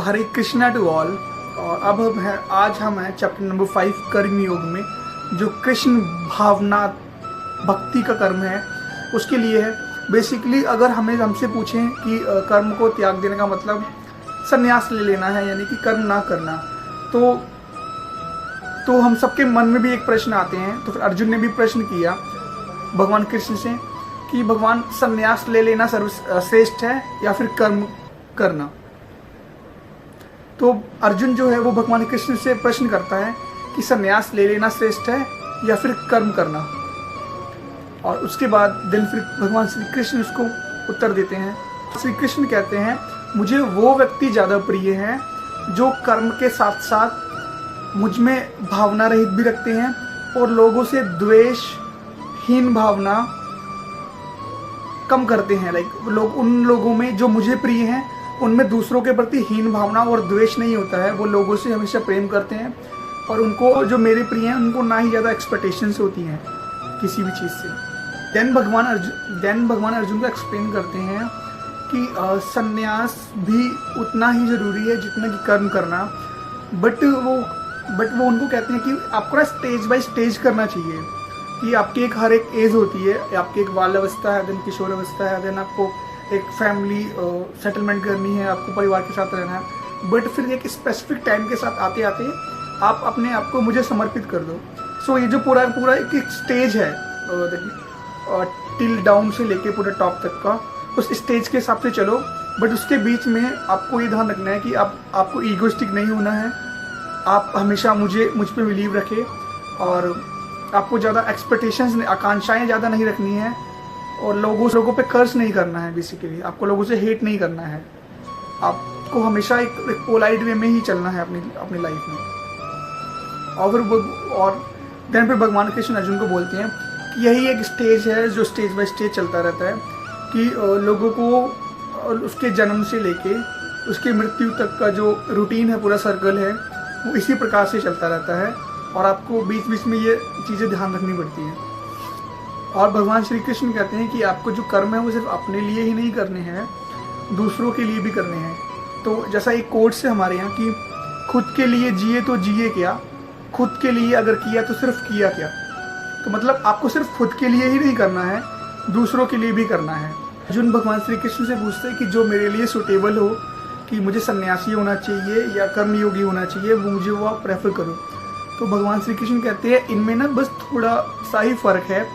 Hare Krishna to all. और अब आज हम हैं चैप्टर नंबर 5 कर्म योग में, जो कृष्ण भावना भक्ति का कर्म है उसके लिए है। बेसिकली अगर हमसे पूछें कि कर्म को त्याग देने का मतलब संन्यास ले लेना है, यानी कि कर्म ना करना, तो हम सबके मन में भी एक प्रश्न आते हैं। तो फिर अर्जुन ने भी प्रश्न किया भगवान कृष्ण से कि भगवान संन्यास ले लेना सर्वश्रेष्ठ है या फिर कर्म करना। तो अर्जुन जो है वो भगवान कृष्ण से प्रश्न करता है कि संन्यास ले लेना श्रेष्ठ है या फिर कर्म करना। और उसके बाद दिन फिर भगवान श्री कृष्ण उसको उत्तर देते हैं। श्री कृष्ण कहते हैं मुझे वो व्यक्ति ज़्यादा प्रिय है जो कर्म के साथ साथ मुझ में भावना रहित भी रखते हैं और लोगों से द्वेषहीन भावना कम करते हैं। उन लोगों में जो मुझे प्रिय हैं उनमें दूसरों के प्रति हीन भावना और द्वेष नहीं होता है। वो लोगों से हमेशा प्रेम करते हैं और उनको जो मेरे प्रिय हैं उनको ना ही ज़्यादा एक्सपेक्टेशंस होती हैं किसी भी चीज़ से। देन भगवान अर्जुन को एक्सप्लेन करते हैं कि संन्यास भी उतना ही ज़रूरी है जितना कि कर्म करना। बट वो उनको कहते हैं कि आपको ना स्टेज बाय स्टेज करना चाहिए कि आपकी हर एक एज होती है। आपकी एक बाल अवस्था है, देन किशोर अवस्था है, देन आपको एक फैमिली सेटलमेंट करनी है, आपको परिवार के साथ रहना है। बट फिर एक स्पेसिफिक टाइम के साथ आते आते आप अपने आप को मुझे समर्पित कर दो। सो ये जो पूरा एक स्टेज है टिल डाउन से लेके पूरे टॉप तक का, उस स्टेज के हिसाब से चलो। बट उसके बीच में आपको ये ध्यान रखना है कि आपको ईगोइस्टिक नहीं होना है। आप हमेशा मुझ पे बिलीव रखें और आपको ज़्यादा एक्सपेक्टेशंस आकांक्षाएं ज़्यादा नहीं रखनी है और लोगों पे कर्ज नहीं करना है। बेसिकली आपको लोगों से हेट नहीं करना है। आपको हमेशा एक पोलाइट वे में ही चलना है अपनी लाइफ में। और देन फिर भगवान कृष्ण अर्जुन को बोलते हैं कि यही एक स्टेज है जो स्टेज बाय स्टेज चलता रहता है कि लोगों को उसके जन्म से लेके उसकी मृत्यु तक का जो रूटीन है, पूरा सर्कल है, वो इसी प्रकार से चलता रहता है और आपको बीच बीच में ये चीज़ें ध्यान रखनी पड़ती हैं। और भगवान श्री कृष्ण कहते हैं कि आपको जो कर्म है वो सिर्फ अपने लिए ही नहीं करने हैं, दूसरों के लिए भी करने हैं। तो जैसा एक कोट से हमारे यहाँ कि खुद के लिए जिए तो जिए क्या, खुद के लिए अगर किया तो सिर्फ किया क्या। तो मतलब आपको सिर्फ खुद के लिए ही नहीं करना है, दूसरों के लिए भी करना है। अर्जुन भगवान श्री कृष्ण से पूछते हैं कि जो मेरे लिए सुटेबल हो, कि मुझे सन्यासी होना चाहिए या कर्मयोगी होना चाहिए, वो आप प्रेफर करो। तो भगवान श्री कृष्ण कहते हैं इनमें ना बस थोड़ा सा ही फर्क है,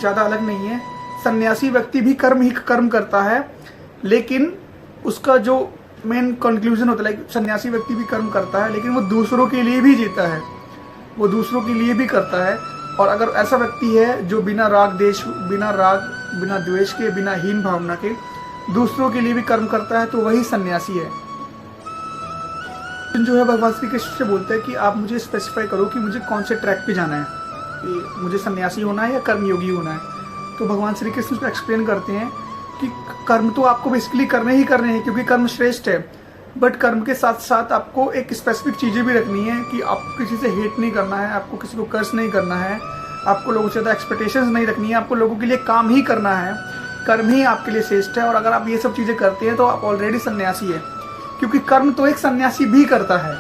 ज़्यादा अलग नहीं है। सन्यासी व्यक्ति भी कर्म करता है, लेकिन उसका जो मेन कंक्लूजन होता है, सन्यासी व्यक्ति भी कर्म करता है लेकिन वो दूसरों के लिए भी जीता है, वो दूसरों के लिए भी करता है। और अगर ऐसा व्यक्ति है जो बिना राग बिना द्वेष के, बिना हीन भावना के दूसरों के लिए भी कर्म करता है, तो वही सन्यासी है। जो है भगवान श्री कृष्ण से बोलते हैं कि आप मुझे स्पेसिफाई करो कि मुझे कौन से ट्रैक पे जाना है, कि मुझे सन्यासी होना है या कर्मयोगी होना है। तो भगवान श्री कृष्ण को एक्सप्लेन करते हैं कि कर्म तो आपको बेसिकली करने हैं क्योंकि कर्म श्रेष्ठ है। बट कर्म के साथ साथ आपको एक स्पेसिफिक चीज़ें भी रखनी है कि आपको किसी से हेट नहीं करना है, आपको किसी को कर्ज नहीं करना है, आपको लोगों से ज़्यादा एक्सपेक्टेशंस नहीं रखनी है, आपको लोगों के लिए काम ही करना है। कर्म ही आपके लिए श्रेष्ठ है। और अगर आप ये सब चीज़ें करते हैं तो आप ऑलरेडी सन्यासी है, क्योंकि कर्म तो एक सन्यासी भी करता है।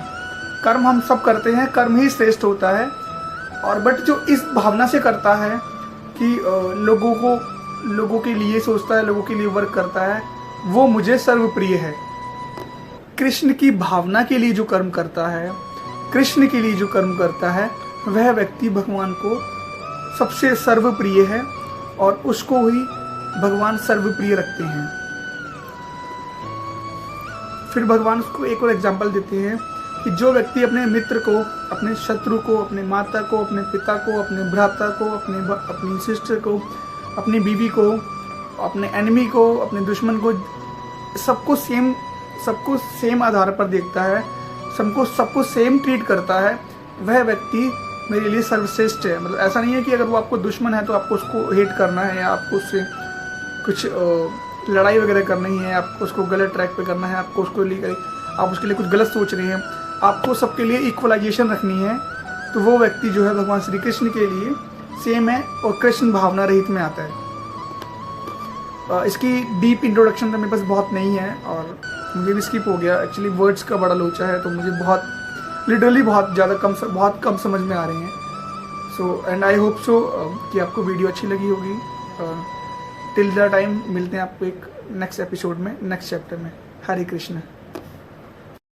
कर्म हम सब करते हैं, कर्म ही श्रेष्ठ होता है। और बट जो इस भावना से करता है कि लोगों के लिए सोचता है, लोगों के लिए वर्क करता है, वो मुझे सर्वप्रिय है। कृष्ण की भावना के लिए जो कर्म करता है, कृष्ण के लिए जो कर्म करता है, वह व्यक्ति भगवान को सबसे सर्वप्रिय है और उसको ही भगवान सर्वप्रिय रखते हैं। फिर भगवान उसको एक और एग्जाम्पल देते हैं कि जो व्यक्ति अपने मित्र को, अपने शत्रु को, अपने माता को, अपने पिता को, अपने भ्राता को, अपनी सिस्टर को, अपनी बीवी को, अपने एनिमी को, अपने दुश्मन को, सबको सेम आधार पर देखता है, सबको सेम ट्रीट करता है, वह व्यक्ति मेरे लिए सर्वश्रेष्ठ है। मतलब ऐसा नहीं है कि अगर वो आपको दुश्मन है तो आपको उसको हेट करना है या आपको उससे कुछ लड़ाई वगैरह करनी है, आपको उसको गलत ट्रैक पे करना है, आप उसके लिए कुछ गलत सोच रहे हैं, आपको सबके लिए इक्वलाइजेशन रखनी है। तो वो व्यक्ति जो है भगवान श्री कृष्ण के लिए सेम है और कृष्ण भावना रहित में आता है। इसकी डीप इंट्रोडक्शन तो मेरे पास बहुत नहीं है और मुझे भी स्किप हो गया, एक्चुअली वर्ड्स का बड़ा लोचा है तो मुझे बहुत लिटरली बहुत कम समझ में आ रहे हैं। So and I hope so कि आपको वीडियो अच्छी लगी होगी। टिल द टाइम मिलते हैं आपको एक नेक्स्ट एपिसोड में, नेक्स्ट चैप्टर में। हरे कृष्ण।